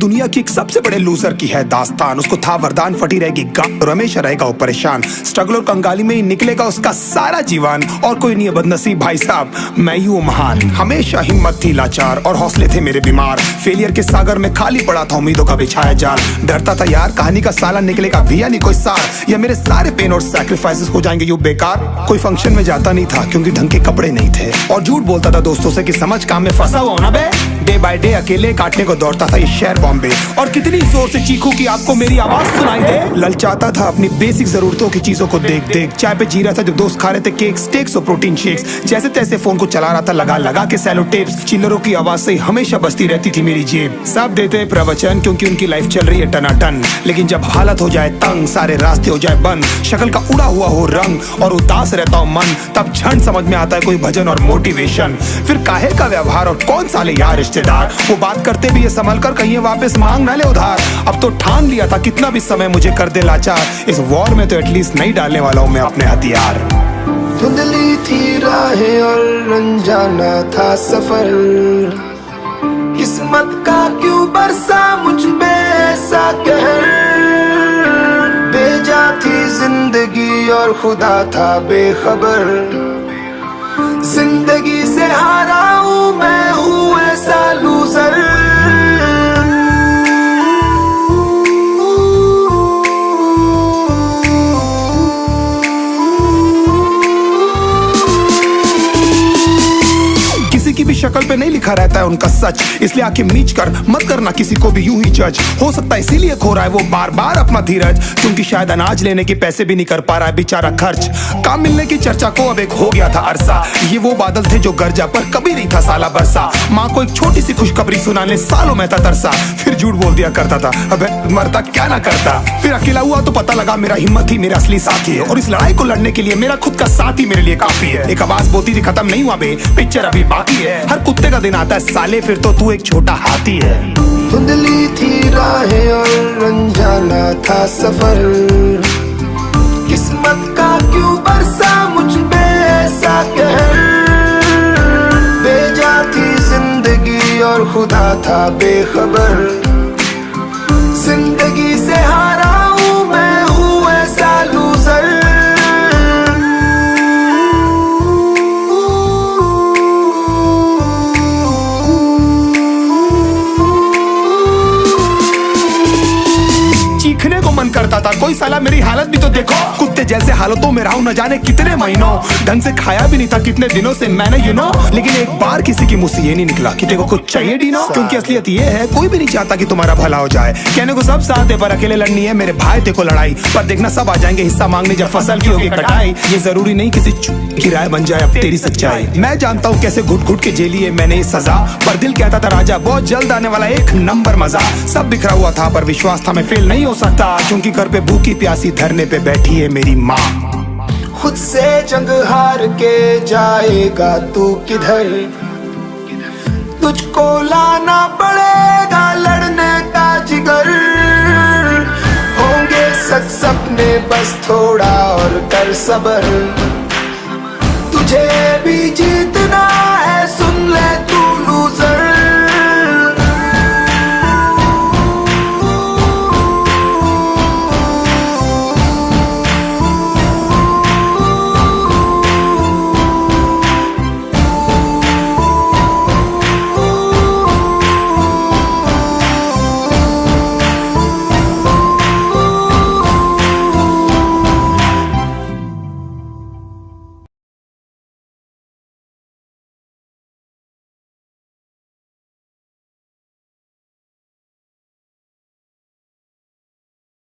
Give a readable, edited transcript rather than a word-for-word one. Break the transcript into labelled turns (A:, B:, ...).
A: दुनिया की एक सबसे बड़े लूजर की है दास्तान। उसको था वरदान, फटी रहेगी गांठ और हमेशा रहेगा वो परेशान। स्ट्रगल और कंगाली में ही निकलेगा उसका सारा जीवन। और कोई नहीं है बदनसीब भाई साहब, मैं ही हूँ महान। हमेशा हिम्मत थी लाचार और हौसले थे मेरे बीमार। फेलियर के सागर में खाली पड़ा था उम्मीदों का बिछाया जाल। डरता था यार कहानी का साला निकलेगा भी या नहीं कोई सार, या मेरे सारे पेन और सैक्रिफाइसेस हो जाएंगे यूं बेकार। कोई फंक्शन में जाता नहीं था क्योंकि ढंग के कपड़े नहीं थे, और झूठ बोलता था दोस्तों से कि समझ काम में फंसा हुआ ना बे। डे बाय डे अकेले काटने को दौड़ता था ये शहर बॉम्बे। और कितनी जोर से चीखूं कि आपको मेरी आवाज सुनाई दे। ललचाता था अपनी बेसिक जरूरतों की चीजों को देख देख। चाय पे जी रहा था जब दोस्त खा रहे थे केक, स्टेक्स और प्रोटीन शेक्स। जैसे तैसे फोन को चला रहा था लगा लगा के सैलो टेप्स। चिल्लरों की आवाज से हमेशा बजती रहती थी मेरी जेब। सब देते प्रवचन क्योंकि उनकी लाइफ चल रही है टनाटन, लेकिन जब हालत हो जाए तंग, सारे रास्ते हो जाए बंद, शक्ल का उड़ा हुआ हो रंग और उदास रहता हो मन, तब झंड समझ में आता है कोई भजन और मोटिवेशन। फिर काहे का व्यवहार और कौन साले यार रिश्तेदार, वो बात करते भी ये संभल कर कहीं वापस मांग ना ले उधार। अब तो ठान लिया था कितना भी समय मुझे कर दे लाचार, इस वॉर में तो एटलीस्ट नहीं डालने वाला हूं मैं अपने हथियार।
B: धुंधली थी राहें और अनजाना था सफर, किस्मत का क्यों बरसा मुझ पे ऐसा कहर। बेजा थी जिंदगी और खुदा था बेखबर, जिंदगी से हारा हूँ मैं, हूँ ऐसा लूजर।
A: किसी की भी शक्ल पे नहीं लिखा रहता है उनका सच, इसलिए आंखें मीच कर मत करना किसी को भी यूं ही जज। हो सकता है इसीलिए खो रहा है वो बार बार अपना धीरज, क्योंकि शायद अनाज लेने के पैसे भी नहीं कर पा रहा है बेचारा खर्च। काम मिलने की चर्चा को अब एक हो गया था अरसा, ये वो बादल थे जो गरजा पर कभी नहीं था साला बरसा। माँ को एक छोटी सी खुशखबरी सुनाने सालों में था तरसा, फिर झूठ बोल दिया करता था अबे मरता क्या ना करता। फिर अकेला हुआ तो पता लगा मेरा हिम्मत ही मेरा असली साथी है, और इस लड़ाई को लड़ने के लिए मेरा खुद का साथ ही मेरे लिए काफी है। एक आवाज बोलती थी खत्म नहीं हुआ बे, पिक्चर अभी बाकी है। हर कुत्ते का दिन आता है साले, फिर तो तू एक छोटा हाथी है।
B: धुंधली थी राहें और अनजाना था सफर, किस्मत का क्यों बरसा मुझ पे ऐसा कहर। बेजा थी जिंदगी और खुदा था बेखबर, जिंदगी से हारा हूँ मैं, हूँ ऐसा लूजर।
A: चीखने को मन करता था कोई साला मेरी हालत भी तो देखो। कुत्ते जैसे हालतों में रहा हूं न जाने कितने महीनों, ढंग से खाया भी नहीं था कितने दिनों से मैंने लेकिन एक बार किसी की मुंह से ये नहीं निकला कि देखो कुछ चाहिए डीनो। क्योंकि असलियत ये है कोई भी नहीं चाहता कि तुम्हारा भला हो जाए। कहने को सब साथ है पर अकेले लड़नी है मेरे भाई देखो लड़ाई, पर देखना सब आ जाएंगे हिस्सा मांगने जब फसल की होगी कटाई। ये जरूरी नहीं किसी की राय बन जाए अब तेरी सच्चाई। मैं जानता हूँ कैसे घुट घुट के झेली है मैंने ये सजा, पर दिल कहता था राजा बहुत जल्द आने वाला एक नंबर मजा। सब बिखरा हुआ था पर विश्वास था मैं फेल नहीं हो सकता, क्योंकि घर पे भूखी प्यासी धरने पे बैठी है मेरी माँ।
B: खुद से जंग हार के जाएगा तू किधर, तुझको लाना पड़ेगा लड़ने का जिगर। होंगे सच सपने बस थोड़ा और कर सबर, तुझे भी जीतना है सुन ले।